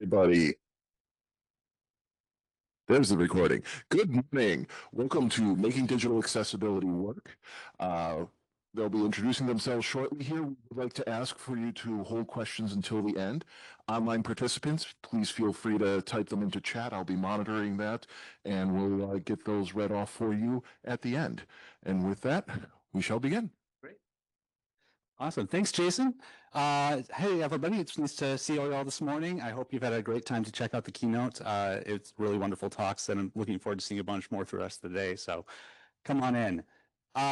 Everybody, there's the recording. Good morning. Welcome to Making Digital Accessibility Work. They'll be introducing themselves shortly here. We would like to ask for you to hold questions until the end. Online participants, please feel free to type them into chat. I'll be monitoring that, and we'll get those read off for you at the end. And with that, we shall begin. Awesome. Thanks, Jason. Hey, everybody. It's nice to see you all this morning. I hope you've had a great time to check out the keynote. It's really wonderful talks, and I'm looking forward to seeing a bunch more for the rest of the day. So come on in.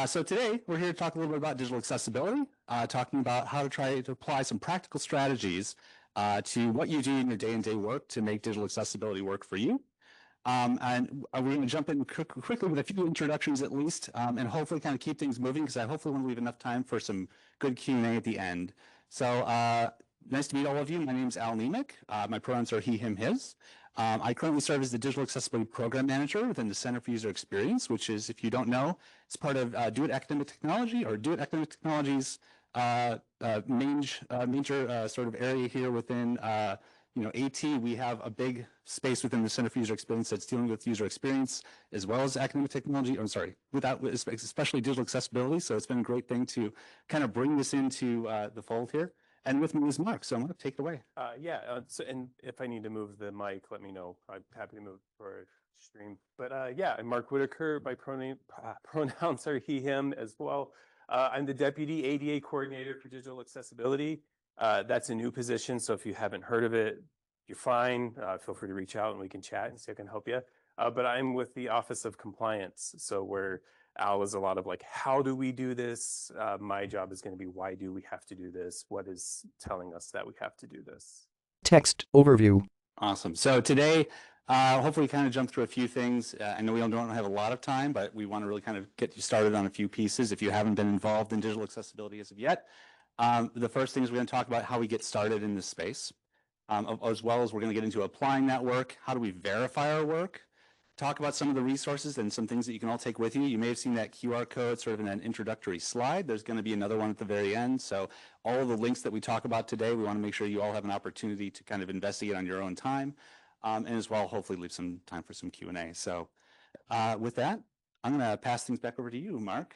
So today, we're here to talk a little bit about digital accessibility, talking about how to try to apply some practical strategies to what you do in your day-to-day work to make digital accessibility work for you. And we're going to jump in quickly with a few introductions at least, and hopefully kind of keep things moving because I hopefully want to leave enough time for some good Q&A at the end. So nice to meet all of you. My name is Al Nemec. My pronouns are he, him, his. I currently serve as the Digital Accessibility Program Manager within the Center for User Experience, which is, if you don't know, it's part of Do It Academic Technology or Do It Academic Technology's major sort of area here within AT. We have a big space within the Center for User Experience that's dealing with user experience as well as academic technology. I'm sorry, especially digital accessibility. So it's been a great thing to kind of bring this into the fold here. And with me is Mark. So Mark, take it away. And if I need to move the mic, let me know. I'm happy to move for a stream. But I'm Mark Whittaker. My pronouns are he, him as well. I'm the Deputy ADA Coordinator for Digital Accessibility. That's a new position, so if you haven't heard of it, you're fine. Feel free to reach out and we can chat and see if I can help you. But I'm with the Office of Compliance, so where Al is a lot of like, how do we do this? My job is going to be, why do we have to do this? What is telling us that we have to do this? Text overview. Awesome. So today, hopefully kind of jump through a few things. I know we don't have a lot of time, but we want to really kind of get you started on a few pieces if you haven't been involved in digital accessibility as of yet. The first thing is we're going to talk about how we get started in this space, as well as we're going to get into applying that work. How do we verify our work? Talk about some of the resources and some things that you can all take with you. You may have seen that QR code sort of in an introductory slide. There's going to be another one at the very end. So all of the links that we talk about today, we want to make sure you all have an opportunity to kind of investigate on your own time, and as well, hopefully leave some time for some Q&A. So with that, I'm going to pass things back over to you, Mark.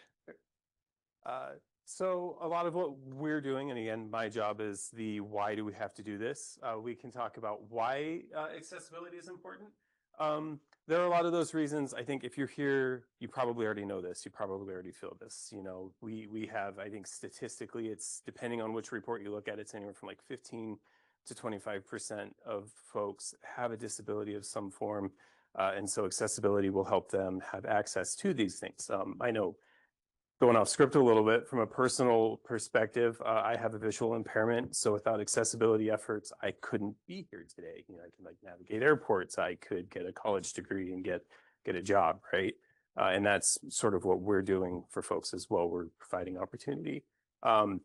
So a lot of what we're doing, and again, my job is the why do we have to do this? We can talk about why accessibility is important. There are a lot of those reasons. I think if you're here, you probably already know this. You probably already feel this. You know, we have, I think statistically, it's depending on which report you look at, it's anywhere from like 15 to 25% of folks have a disability of some form. And so accessibility will help them have access to these things. I know, going off script a little bit, from a personal perspective, I have a visual impairment. So without accessibility efforts, I couldn't be here today. You know, I can like navigate airports. I could get a college degree and get a job, right? And that's sort of what we're doing for folks as well. We're providing opportunity. And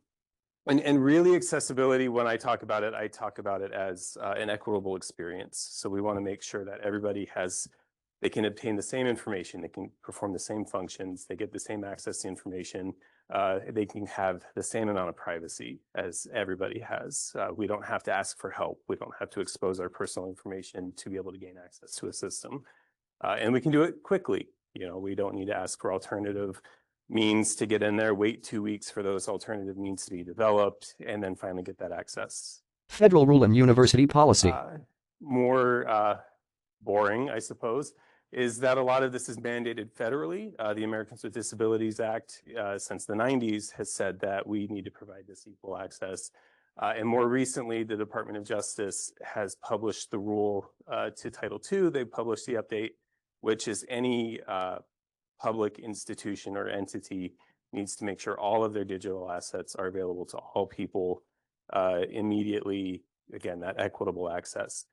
really accessibility, when I talk about it as an equitable experience. So we want to make sure that everybody they can obtain the same information, they can perform the same functions, they get the same access to information, they can have the same amount of privacy as everybody has. We don't have to ask for help. We don't have to expose our personal information to be able to gain access to a system. And we can do it quickly. You know, we don't need to ask for alternative means to get in there, wait 2 weeks for those alternative means to be developed, and then finally get that access. Federal rule and university policy. More boring, I suppose, is that a lot of this is mandated federally. The Americans with Disabilities Act, since the 90s, has said that we need to provide this equal access. And more recently, the Department of Justice has published the rule to Title II. They published the update, which is any public institution or entity needs to make sure all of their digital assets are available to all people immediately. Again, that equitable access.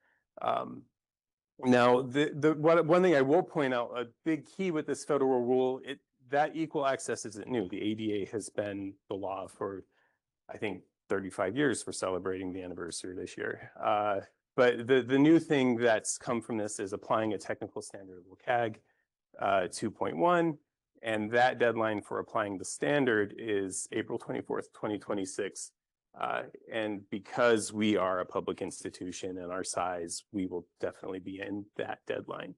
Now, one thing I will point out, a big key with this federal rule, that equal access isn't new. The ADA has been the law for, I think, 35 years. We're celebrating the anniversary this year. But the new thing that's come from this is applying a technical standard, WCAG 2.1, and that deadline for applying the standard is April 24th, 2026. And because we are a public institution and our size, we will definitely be in that deadline.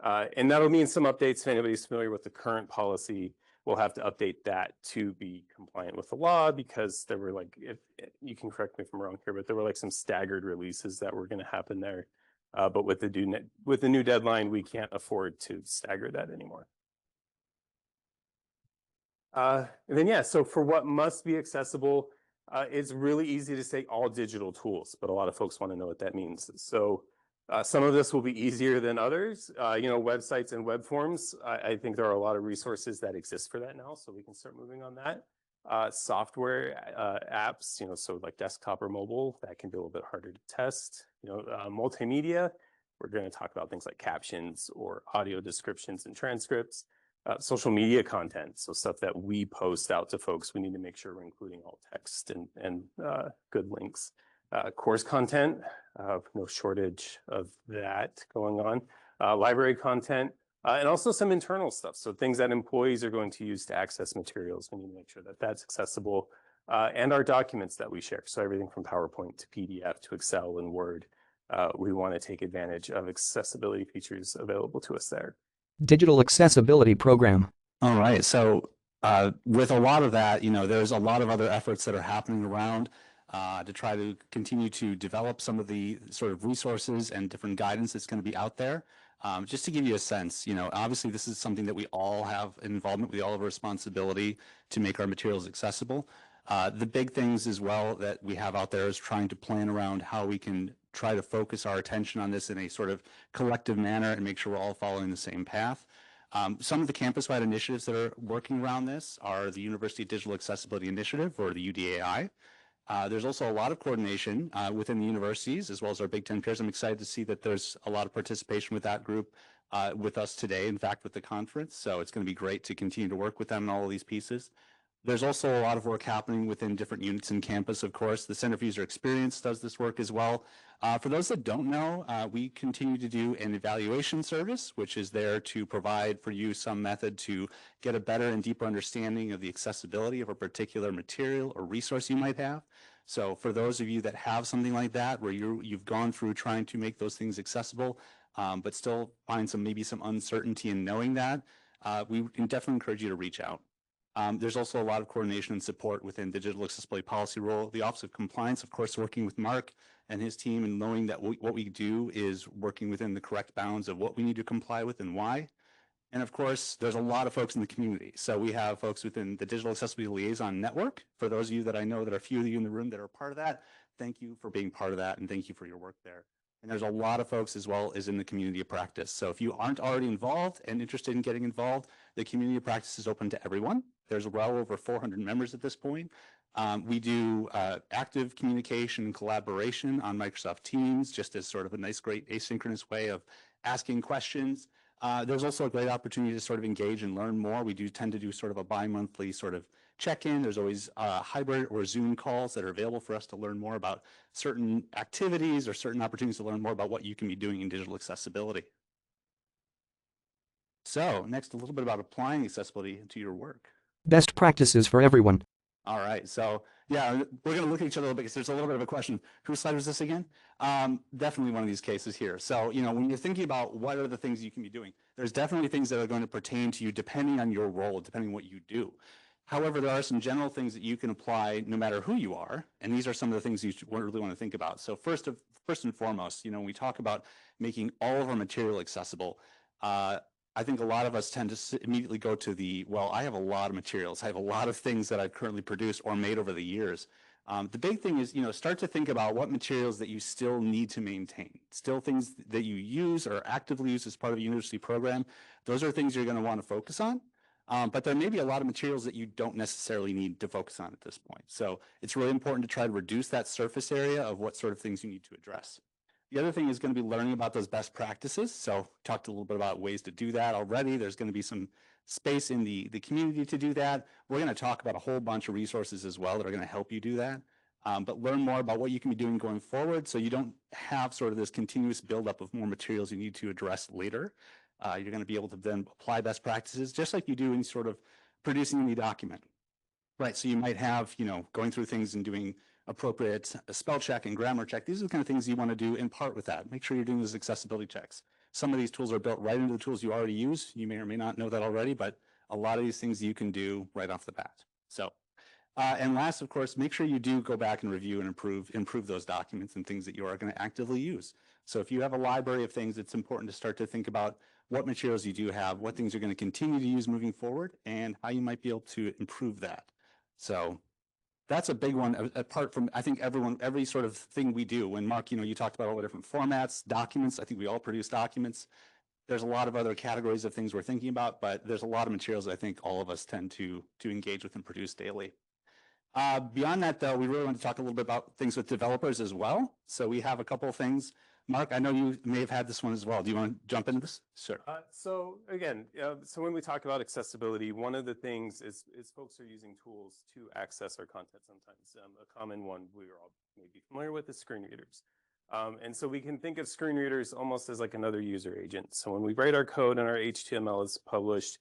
And that'll mean some updates. If anybody's familiar with the current policy, we'll have to update that to be compliant with the law, because there were like, if you can correct me if I'm wrong here, but there were like some staggered releases that were going to happen there. But with the new deadline, we can't afford to stagger that anymore. And then, yeah, so for what must be accessible, it's really easy to say all digital tools, but a lot of folks want to know what that means. So some of this will be easier than others. Websites and web forms, I think there are a lot of resources that exist for that now, so we can start moving on that. Software apps, so like desktop or mobile, that can be a little bit harder to test. Multimedia, we're going to talk about things like captions or audio descriptions and transcripts. Social media content, so stuff that we post out to folks, we need to make sure we're including all text and good links. Course content, no shortage of that going on. Library content, and also some internal stuff. So things that employees are going to use to access materials, we need to make sure that that's accessible. And our documents that we share. So everything from PowerPoint to PDF to Excel and Word. We want to take advantage of accessibility features available to us there. Digital Accessibility Program. All right. So with a lot of that, there's a lot of other efforts that are happening around to try to continue to develop some of the sort of resources and different guidance that's going to be out there. Just to give you a sense, obviously this is something that we all have involvement, we all have a responsibility to make our materials accessible. The big things as well that we have out there is trying to plan around how we can try to focus our attention on this in a sort of collective manner and make sure we're all following the same path. Some of the campus-wide initiatives that are working around this are the University Digital Accessibility Initiative, or the UDAI. There's also a lot of coordination within the universities as well as our Big Ten peers. I'm excited to see that there's a lot of participation with that group with us today, in fact, with the conference. So it's going to be great to continue to work with them in all of these pieces. There's also a lot of work happening within different units in campus, of course. The Center for User Experience does this work as well. For those that don't know, we continue to do an evaluation service, which is there to provide for you some method to get a better and deeper understanding of the accessibility of a particular material or resource you might have. So for those of you that have something like that, where you've gone through trying to make those things accessible, but still find maybe some uncertainty in knowing that, we can definitely encourage you to reach out. There's also a lot of coordination and support within the Digital Accessibility Policy role. The Office of Compliance, of course, working with Mark and his team and knowing that what we do is working within the correct bounds of what we need to comply with and why. And of course, there's a lot of folks in the community. So we have folks within the Digital Accessibility Liaison Network. For those of you that I know that are a few of you in the room that are part of that, thank you for being part of that and thank you for your work there. And there's a lot of folks as well as in the community of practice. So if you aren't already involved and interested in getting involved, the community of practice is open to everyone. There's well over 400 members at this point. We do active communication and collaboration on Microsoft Teams, just as sort of a nice, great asynchronous way of asking questions. There's also a great opportunity to sort of engage and learn more. We do tend to do sort of a bi-monthly sort of check-in. There's always hybrid or Zoom calls that are available for us to learn more about certain activities or certain opportunities to learn more about what you can be doing in digital accessibility. So next, a little bit about applying accessibility to your work. Best practices for everyone. All right, so yeah, we're going to look at each other a little bit because there's a little bit of a question. Whose slide was this again? Definitely one of these cases here. So, when you're thinking about what are the things you can be doing, there's definitely things that are going to pertain to you depending on your role, depending on what you do. However, there are some general things that you can apply no matter who you are, and these are some of the things you really want to think about. So first and foremost, when we talk about making all of our material accessible, I think a lot of us tend to immediately go to well, I have a lot of materials. I have a lot of things that I've currently produced or made over the years. The big thing is, start to think about what materials that you still need to maintain. Still things that you use or actively use as part of a university program. Those are things you're going to want to focus on. But there may be a lot of materials that you don't necessarily need to focus on at this point. So it's really important to try to reduce that surface area of what sort of things you need to address. The other thing is going to be learning about those best practices. So talked a little bit about ways to do that already. There's going to be some space in the community to do that. We're going to talk about a whole bunch of resources as well that are going to help you do that. But learn more about what you can be doing going forward so you don't have sort of this continuous buildup of more materials you need to address later. You're going to be able to then apply best practices just like you do in sort of producing any document. Right, so you might have, going through things and doing appropriate spell check and grammar check. These are the kind of things you want to do in part with that. Make sure you're doing those accessibility checks. Some of these tools are built right into the tools you already use. You may or may not know that already, but a lot of these things you can do right off the bat. So, and last, of course, make sure you do go back and review and improve those documents and things that you are going to actively use. So if you have a library of things, it's important to start to think about what materials you do have, what things you're going to continue to use moving forward, and how you might be able to improve that. So that's a big one, apart from, I think, every sort of thing we do. When Mark, you talked about all the different formats, documents, I think we all produce documents. There's a lot of other categories of things we're thinking about, but there's a lot of materials I think all of us tend to engage with and produce daily. Beyond that, though, we really want to talk a little bit about things with developers as well. So we have a couple of things. Mark, I know you may have had this one as well. Do you want to jump into this? Sure. So again, so when we talk about accessibility, one of the things is folks are using tools to access our content sometimes. A common one we are all maybe familiar with is screen readers. And so we can think of screen readers almost as like another user agent. So when we write our code and our HTML is published,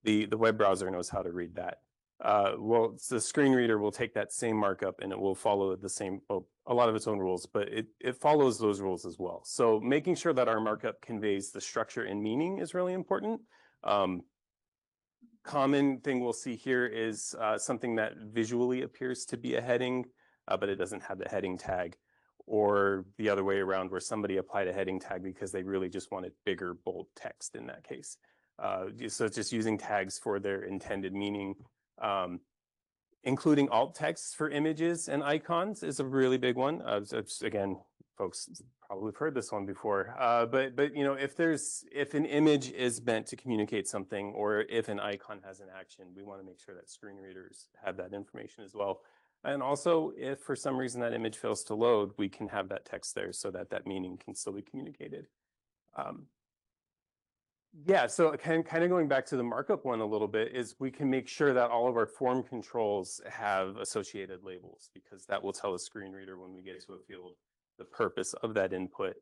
the web browser knows how to read that. Well, the screen reader will take that same markup and it will follow the same, well, a lot of its own rules, but it follows those rules as well. So making sure that our markup conveys the structure and meaning is really important. Common thing we'll see here is something that visually appears to be a heading, but it doesn't have the heading tag, or the other way around where somebody applied a heading tag because they really just wanted bigger, bold text in that case. So it's just using tags for their intended meaning. Including alt text for images and icons is a really big one. Again, folks probably have heard this one before. But if an image is meant to communicate something, or if an icon has an action, we want to make sure that screen readers have that information as well. And also, if for some reason that image fails to load, we can have that text there so that that meaning can still be communicated. Yeah, so kind of going back to the markup one a little bit is we can make sure that all of our form controls have associated labels, because that will tell a screen reader when we get to a field the purpose of that input,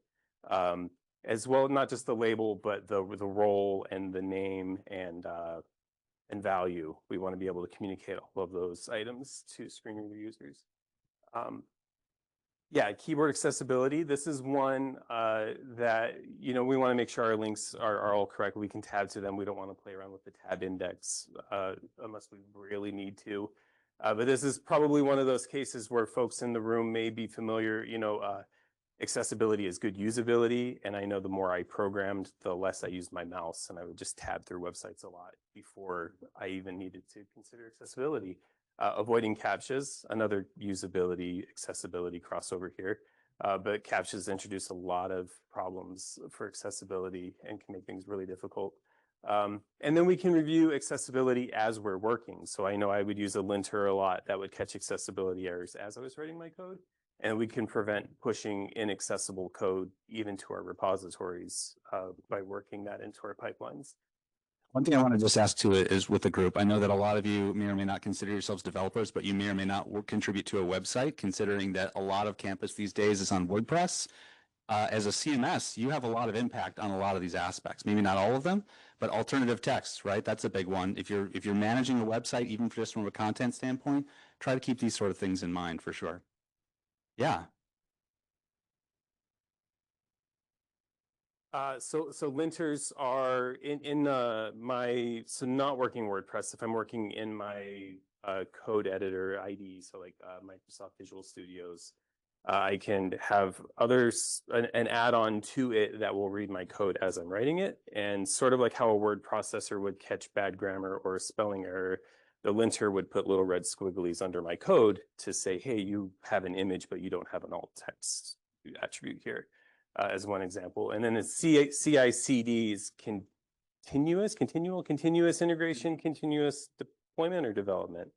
as well, not just the label, but the role and the name and value. We want to be able to communicate all of those items to screen reader users. Yeah, keyboard accessibility. This is one that, we want to make sure our links are all correct. We can tab to them. We don't want to play around with the tab index unless we really need to. But this is probably one of those cases where folks in the room may be familiar, accessibility is good usability. And I know the more I programmed, the less I used my mouse, and I would just tab through websites a lot before I even needed to consider accessibility. Avoiding CAPTCHAs, another usability, accessibility crossover here. But CAPTCHAs introduce a lot of problems for accessibility and can make things really difficult. And then we can review accessibility as we're working. So I know I would use a linter a lot that would catch accessibility errors as I was writing my code. And we can prevent pushing inaccessible code even to our repositories by working that into our pipelines. One thing I want to just ask too is with the group, I know that a lot of you may or may not consider yourselves developers, but you may or may not contribute to a website, considering that a lot of campus these days is on WordPress. As a CMS, you have a lot of impact on a lot of these aspects, maybe not all of them, but alternative text, right? That's a big one. If you're managing a website, even just from a content standpoint, try to keep these sort of things in mind for sure. Yeah. So linters are in not working WordPress. If I'm working in my code editor IDE, so like Microsoft Visual Studios, I can have an add-on to it that will read my code as I'm writing it. And sort of like how a word processor would catch bad grammar or a spelling error, the linter would put little red squigglies under my code to say, hey, you have an image, but you don't have an alt text attribute here. As one example. And then it's CI/CDs, continuous integration, continuous deployment or development?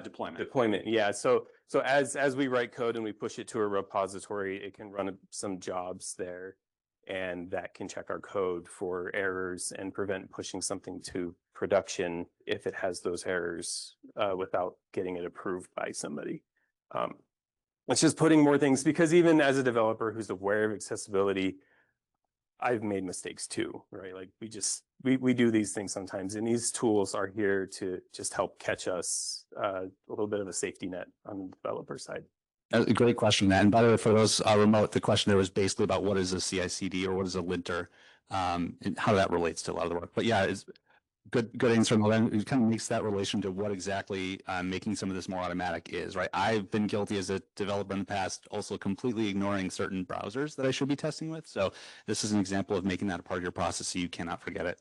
Deployment. Deployment, yeah. So as we write code and we push it to a repository, it can run some jobs there, and that can check our code for errors and prevent pushing something to production if it has those errors without getting it approved by somebody. It's just putting more things, because even as a developer who's aware of accessibility, I've made mistakes too, right? Like we do these things sometimes, and these tools are here to just help catch us, a little bit of a safety net on the developer side. A great question, Matt. And by the way, for those remote, the question there was basically about what is a CI/CD or what is a linter, and how that relates to a lot of the work. But yeah, it's good answer. And it kind of makes that relation to what exactly making some of this more automatic is, right? I've been guilty as a developer in the past, also completely ignoring certain browsers that I should be testing with. So this is an example of making that a part of your process so you cannot forget it.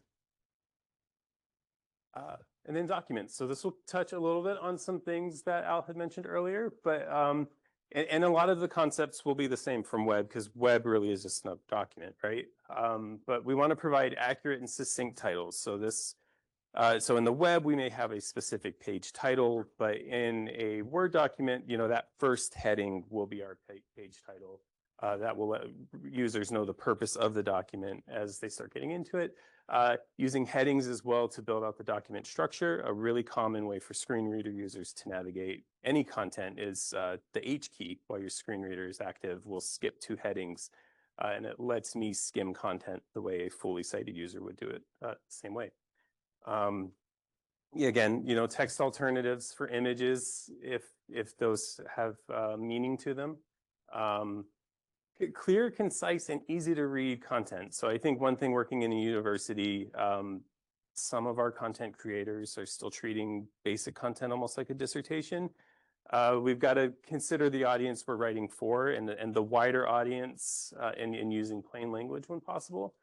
And then documents. So this will touch a little bit on some things that Al had mentioned earlier, but and a lot of the concepts will be the same from web because web really is just a document, right? But we want to provide accurate and succinct titles. So this, so in the web, we may have a specific page title, but in a Word document, you know, that first heading will be our page title. That will let users know the purpose of the document as they start getting into it. Using headings as well to build out the document structure. A really common way for screen reader users to navigate any content is the H key while your screen reader is active. We'll skip 2 headings and it lets me skim content the way a fully sighted user would do it same way. Yeah, again, you know, text alternatives for images if those have meaning to them. Clear, concise, and easy to read content. So I think one thing working in a university, some of our content creators are still treating basic content almost like a dissertation. We've got to consider the audience we're writing for and the wider audience in using plain language when possible.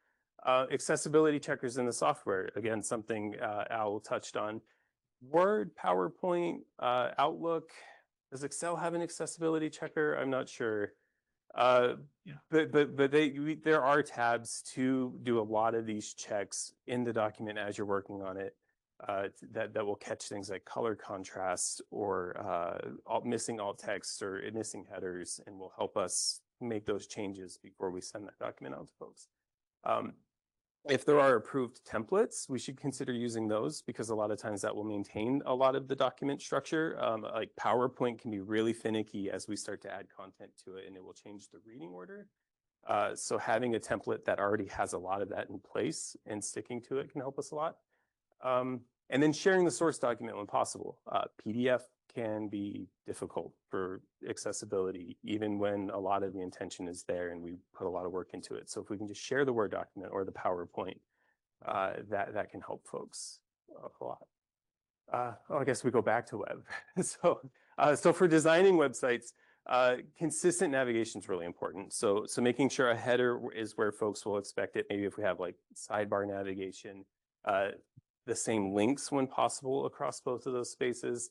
Accessibility checkers in the software, again, something Al touched on. Word, PowerPoint, Outlook. Does Excel have an accessibility checker? I'm not sure. But there are tabs to do a lot of these checks in the document as you're working on it that will catch things like color contrast or missing alt text or missing headers and will help us make those changes before we send that document out to folks. If there are approved templates, we should consider using those because a lot of times that will maintain a lot of the document structure. Like PowerPoint can be really finicky as we start to add content to it and it will change the reading order. So having a template that already has a lot of that in place and sticking to it can help us a lot. And then sharing the source document when possible. PDF can be difficult for accessibility, even when a lot of the intention is there and we put a lot of work into it. So if we can just share the Word document or the PowerPoint, that can help folks a lot. I guess we go back to web. So for designing websites, consistent navigation is really important. So making sure a header is where folks will expect it. Maybe if we have like sidebar navigation, the same links when possible across both of those spaces.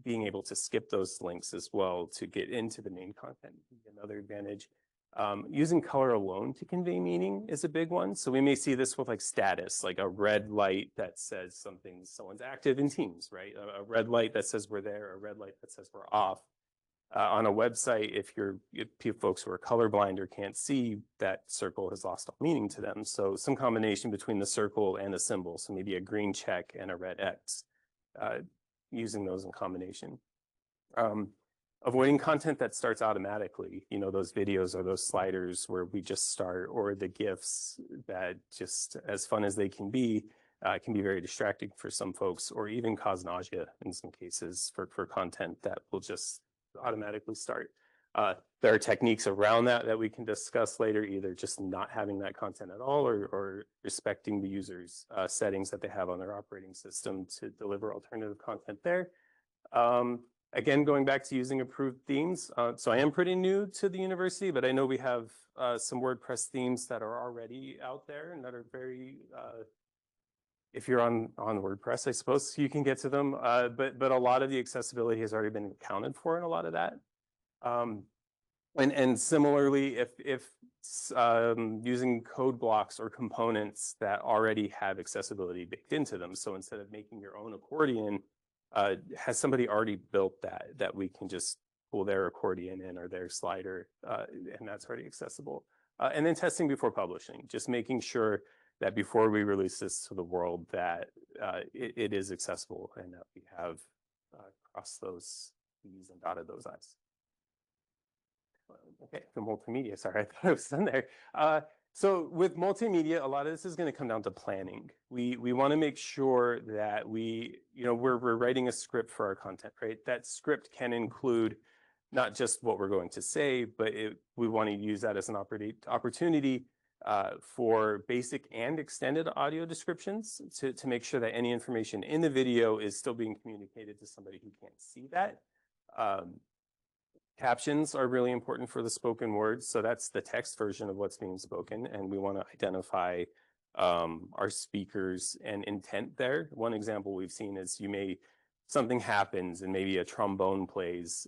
Being able to skip those links as well to get into the main content, another advantage. Using color alone to convey meaning is a big one. So we may see this with like status, like a red light that says someone's active in Teams, right? A red light that says we're there, a red light that says we're off. On a website, if folks who are colorblind or can't see, that circle has lost all meaning to them. So some combination between the circle and a symbol, so maybe a green check and a red X. Using those in combination. Avoiding content that starts automatically, you know, those videos or those sliders where we just start, or the GIFs that just, as fun as they can be very distracting for some folks, or even cause nausea in some cases for content that will just automatically start. There are techniques around that we can discuss later, either just not having that content at all or respecting the user's settings that they have on their operating system to deliver alternative content there. Again, going back to using approved themes. So I am pretty new to the university, but I know we have some WordPress themes that are already out there and that are very, if you're on WordPress, I suppose you can get to them. But a lot of the accessibility has already been accounted for in a lot of that. And similarly, if using code blocks or components that already have accessibility baked into them, so instead of making your own accordion, has somebody already built that we can just pull their accordion in or their slider, and that's already accessible. And then testing before publishing, just making sure that before we release this to the world that it is accessible and that we have crossed those T's and dotted those I's. Okay, the multimedia, sorry, I thought I was done there. So with multimedia, a lot of this is going to come down to planning. We want to make sure that we're writing a script for our content, right? That script can include not just what we're going to say, but we want to use that as an opportunity for basic and extended audio descriptions to make sure that any information in the video is still being communicated to somebody who can't see that. Captions are really important for the spoken words. So that's the text version of what's being spoken. And we want to identify our speakers and intent there. One example we've seen is something happens and maybe a trombone plays.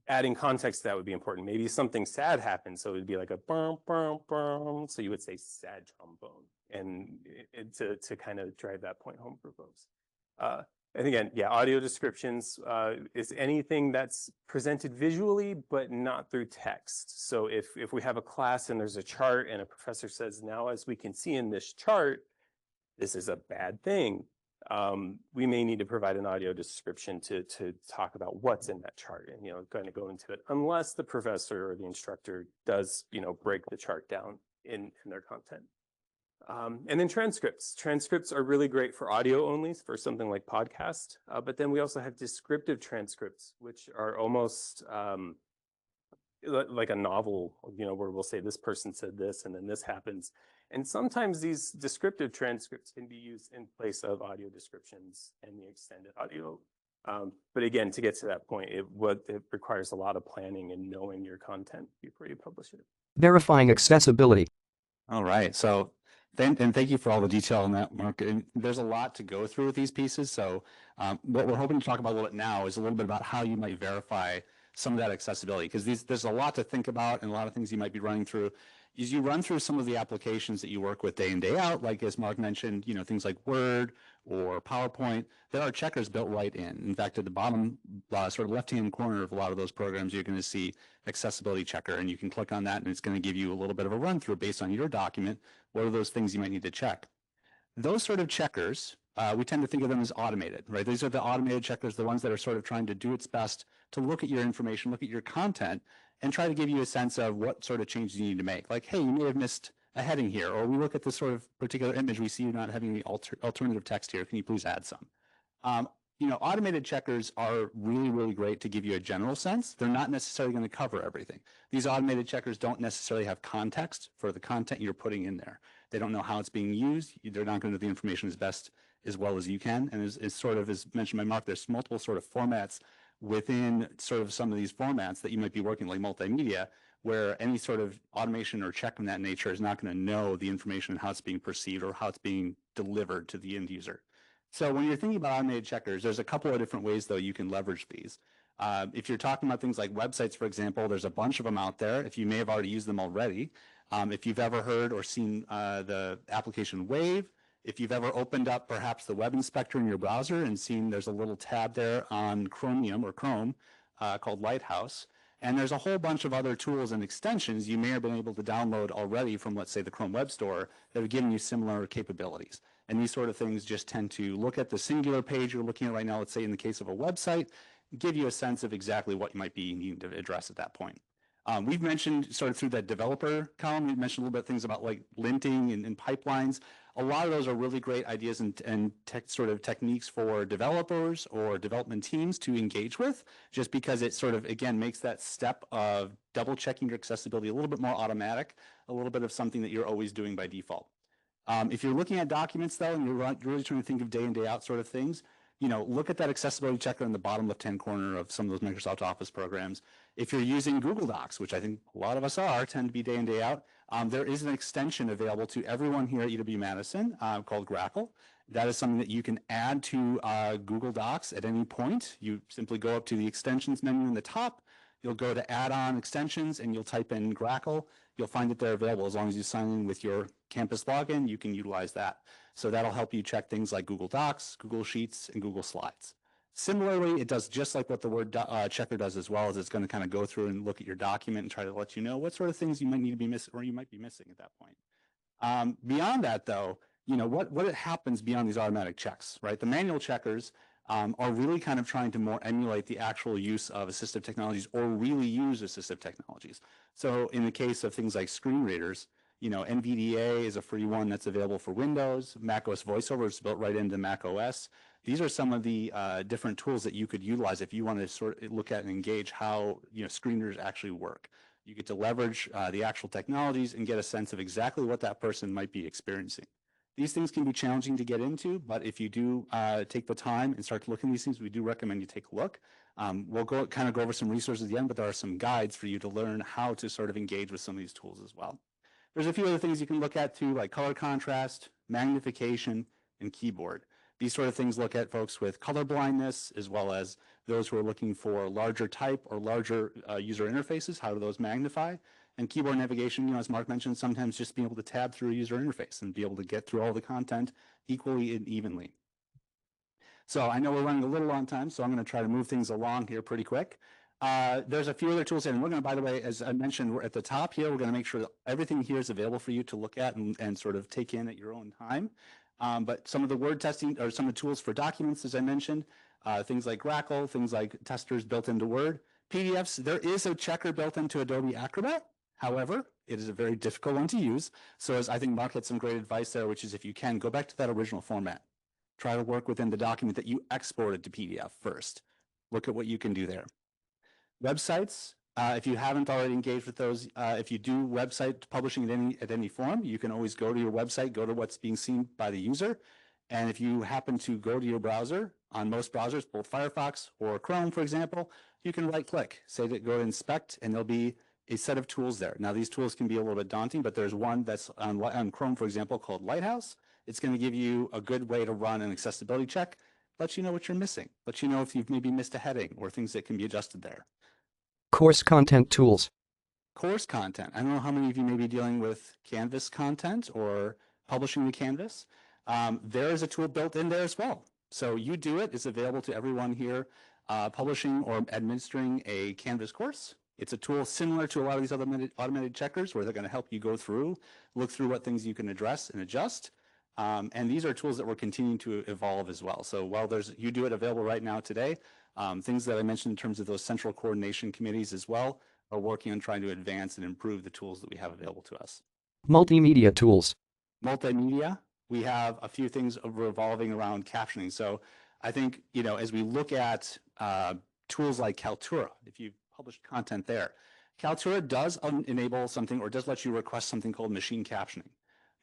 Adding context to that would be important. Maybe something sad happens, so it would be like a bum, bum, bum. So you would say sad trombone, and to kind of drive that point home for folks. And again, yeah, audio descriptions is anything that's presented visually, but not through text. So if we have a class and there's a chart and a professor says, now as we can see in this chart, this is a bad thing. We may need to provide an audio description to talk about what's in that chart and, kind of go into it, unless the professor or the instructor does, break the chart down in their content. And then transcripts. Transcripts are really great for audio only, for something like podcast. But then we also have descriptive transcripts, which are almost like a novel, where we'll say this person said this and then this happens. And sometimes these descriptive transcripts can be used in place of audio descriptions and the extended audio. But again, to get to that point, it requires a lot of planning and knowing your content before you publish it. Verifying accessibility. All right. So and thank you for all the detail on that, Mark. And there's a lot to go through with these pieces. So what we're hoping to talk about a little bit now is a little bit about how you might verify some of that accessibility, because there's a lot to think about and a lot of things you might be running through. As you run through some of the applications that you work with day in, day out, like as Mark mentioned, things like Word or PowerPoint, there are checkers built right in. In fact, at the bottom sort of left-hand corner of a lot of those programs, you're going to see accessibility checker, and you can click on that and it's going to give you a little bit of a run through based on your document. What are those things you might need to check? Those sort of checkers, we tend to think of them as automated, right? These are the automated checkers, the ones that are sort of trying to do its best to look at your information, look at your content, and try to give you a sense of what sort of changes you need to make. Like, hey, you may have missed a heading here, or we look at this sort of particular image, we see you not having the alternative text here. Can you please add some? Automated checkers are really, really great to give you a general sense. They're not necessarily going to cover everything. These automated checkers don't necessarily have context for the content you're putting in there. They don't know how it's being used. They're not going to do the information as well as you can. And as sort of as mentioned by Mark, there's multiple sort of formats within sort of some of these formats that you might be working, like multimedia, where any sort of automation or check of that nature is not going to know the information and how it's being perceived or how it's being delivered to the end user. So when you're thinking about automated checkers, there's a couple of different ways, though, you can leverage these. If you're talking about things like websites, for example, there's a bunch of them out there. If you may have already used them already, if you've ever heard or seen the application Wave, if you've ever opened up perhaps the web inspector in your browser and seen there's a little tab there on Chromium or Chrome called Lighthouse, and there's a whole bunch of other tools and extensions you may have been able to download already from, let's say, the Chrome Web Store that have given you similar capabilities. And these sort of things just tend to look at the singular page you're looking at right now, let's say in the case of a website, give you a sense of exactly what you might be needing to address at that point. We've mentioned sort of through that developer column, we've mentioned a little bit of things about like linting and pipelines. A lot of those are really great ideas and sort of techniques for developers or development teams to engage with, just because it sort of, again, makes that step of double checking your accessibility a little bit more automatic, a little bit of something that you're always doing by default. If you're looking at documents, though, and you're really trying to think of day in, day out sort of things, look at that accessibility checker in the bottom left-hand corner of some of those Microsoft Office programs. If you're using Google Docs, which I think a lot of us tend to be day in, day out, there is an extension available to everyone here at UW-Madison called Grackle. That is something that you can add to Google Docs at any point. You simply go up to the extensions menu in the top. You'll go to add-on extensions and you'll type in Grackle. You'll find that they're available. As long as you sign in with your campus login, you can utilize that. So that'll help you check things like Google Docs, Google Sheets, and Google Slides. Similarly, it does just like what the Word checker does as well, as it's going to kind of go through and look at your document and try to let you know what sort of things you might need to be missing or you might be missing at that point. Beyond that, though, what happens beyond these automatic checks, right? The manual checkers are really kind of trying to more emulate the actual use of assistive technologies or really use assistive technologies. So in the case of things like screen readers, NVDA is a free one that's available for Windows. macOS VoiceOver is built right into macOS. These are some of the different tools that you could utilize if you want to sort of look at and engage how screeners actually work. You get to leverage the actual technologies and get a sense of exactly what that person might be experiencing. These things can be challenging to get into, but if you do take the time and start to look at these things, we do recommend you take a look. We'll go over some resources at the end, but there are some guides for you to learn how to sort of engage with some of these tools as well. There's a few other things you can look at too, like color contrast, magnification, and keyboard. These sort of things look at folks with color blindness, as well as those who are looking for larger type or larger user interfaces. How do those magnify? And keyboard navigation, as Mark mentioned, sometimes just being able to tab through a user interface and be able to get through all the content equally and evenly. So I know we're running a little on time, so I'm going to try to move things along here pretty quick. There's a few other tools here, and we're going to, by the way, as I mentioned, we're at the top here, we're going to make sure that everything here is available for you to look at and sort of take in at your own time. But some of the word testing or some of the tools for documents, as I mentioned, things like Grackle, things like testers built into Word. PDFs, there is a checker built into Adobe Acrobat. However, it is a very difficult one to use. So as I think Mark had some great advice there, which is if you can, go back to that original format. Try to work within the document that you exported to PDF first. Look at what you can do there. Websites, if you haven't already engaged with those, if you do website publishing at any form, you can always go to your website, go to what's being seen by the user. And if you happen to go to your browser, on most browsers, both Firefox or Chrome, for example, you can right click, say that go to inspect, and there'll be a set of tools there. Now, these tools can be a little bit daunting, but there's one that's on Chrome, for example, called Lighthouse. It's going to give you a good way to run an accessibility check, let you know what you're missing, let you know if you've maybe missed a heading or things that can be adjusted there. Course content tools. Course content. I don't know how many of you may be dealing with Canvas content or publishing the Canvas. There is a tool built in there as well. So You Do It is available to everyone here publishing or administering a Canvas course. It's a tool similar to a lot of these other automated checkers where they're going to help you go through, look through what things you can address and adjust. And these are tools that we're continuing to evolve as well. So while there's You Do It available right now today, things that I mentioned in terms of those central coordination committees as well are working on trying to advance and improve the tools that we have available to us. Multimedia tools. Multimedia, we have a few things revolving around captioning. So I think, as we look at tools like Kaltura, if you've published content there, Kaltura does enable something or does let you request something called machine captioning.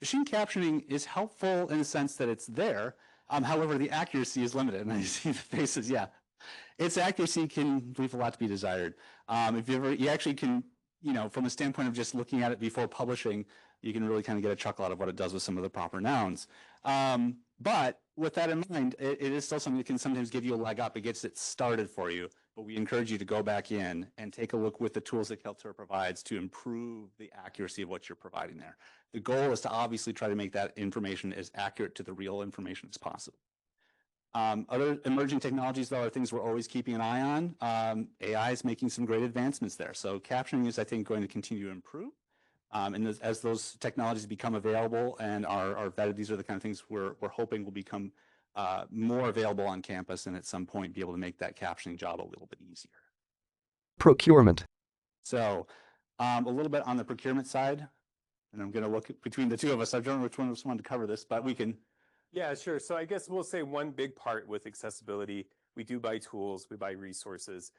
Machine captioning is helpful in the sense that it's there. However, the accuracy is limited. And I see the faces, yeah. Its accuracy can leave a lot to be desired. If you actually can, from a standpoint of just looking at it before publishing, you can really kind of get a chuckle out of what it does with some of the proper nouns. But with that in mind, it is still something that can sometimes give you a leg up. It gets it started for you. But we encourage you to go back in and take a look with the tools that Kaltura provides to improve the accuracy of what you're providing there. The goal is to obviously try to make that information as accurate to the real information as possible. Other emerging technologies, though, are things we're always keeping an eye on. AI is making some great advancements there. So captioning is, I think, going to continue to improve. And as those technologies become available and are vetted, these are the kind of things we're hoping will become more available on campus and at some point be able to make that captioning job a little bit easier. Procurement. So a little bit on the procurement side, and I'm going to look between the two of us. I don't know which one of us wanted to cover this, but we can. Yeah, sure. So I guess we'll say one big part with accessibility, we do buy tools, we buy resources.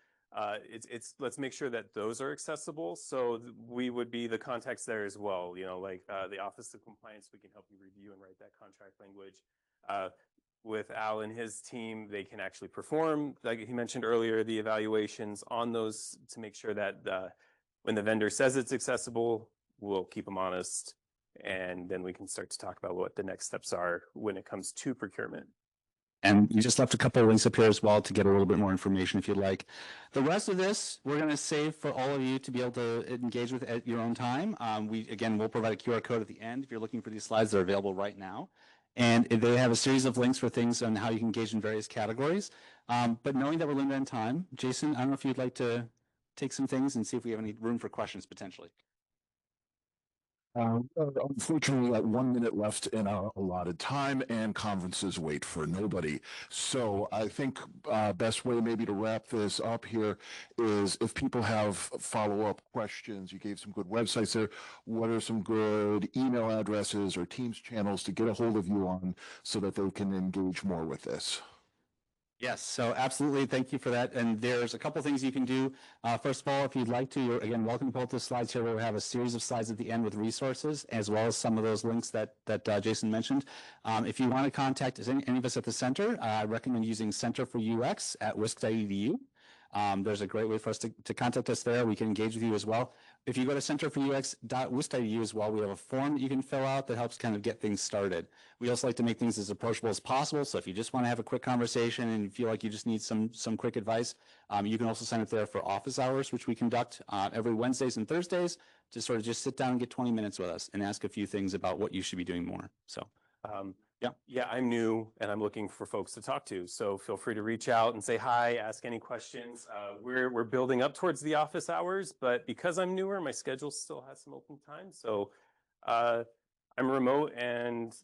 Let's make sure that those are accessible. So we would be the contacts there as well. Like the Office of Compliance, we can help you review and write that contract language. With Al and his team, they can actually perform, like he mentioned earlier, the evaluations on those to make sure that when the vendor says it's accessible, we'll keep them honest. And then we can start to talk about what the next steps are when it comes to procurement. And you just left a couple of links up here as well to get a little bit more information if you'd like. The rest of this, we're going to save for all of you to be able to engage with at your own time. We'll provide a QR code at the end. If you're looking for these slides, they're available right now. And they have a series of links for things on how you can engage in various categories. But knowing that we're limited on time, Jason, I don't know if you'd like to take some things and see if we have any room for questions potentially. Unfortunately, 1 minute left in our allotted time, and conferences wait for nobody. So I think best way maybe to wrap this up here is if people have follow-up questions, you gave some good websites there, what are some good email addresses or Teams channels to get a hold of you on so that they can engage more with this? Yes, so absolutely. Thank you for that. And there's a couple things you can do. First of all, if you'd like to, you're again welcome to pull up the slides here. We'll have a series of slides at the end with resources, as well as some of those links that Jason mentioned. If you want to contact any of us at the center, I recommend using Center for UX at wisc.edu. There's a great way for us to contact us there. We can engage with you as well. If you go to centerforux.wisc.edu as well, we have a form that you can fill out that helps kind of get things started. We also like to make things as approachable as possible. So if you just want to have a quick conversation and you feel like you just need some quick advice, you can also sign up there for office hours, which we conduct every Wednesdays and Thursdays to sort of just sit down and get 20 minutes with us and ask a few things about what you should be doing more. So yeah, I'm new and I'm looking for folks to talk to. So feel free to reach out and say hi, ask any questions. We're building up towards the office hours, but because I'm newer, my schedule still has some open time. So I'm remote and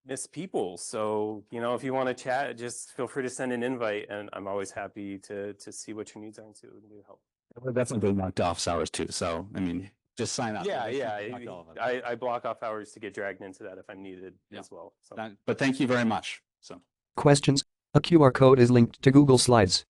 miss people. So, if you want to chat, just feel free to send an invite, and I'm always happy to see what your needs are and to help. we're definitely doing knocked office hours too. So, I mean, just sign up. Yeah, Knocked all of it. I block off hours to get dragged into that if I'm needed as well. So. But thank you very much. So. Questions? A QR code is linked to Google Slides.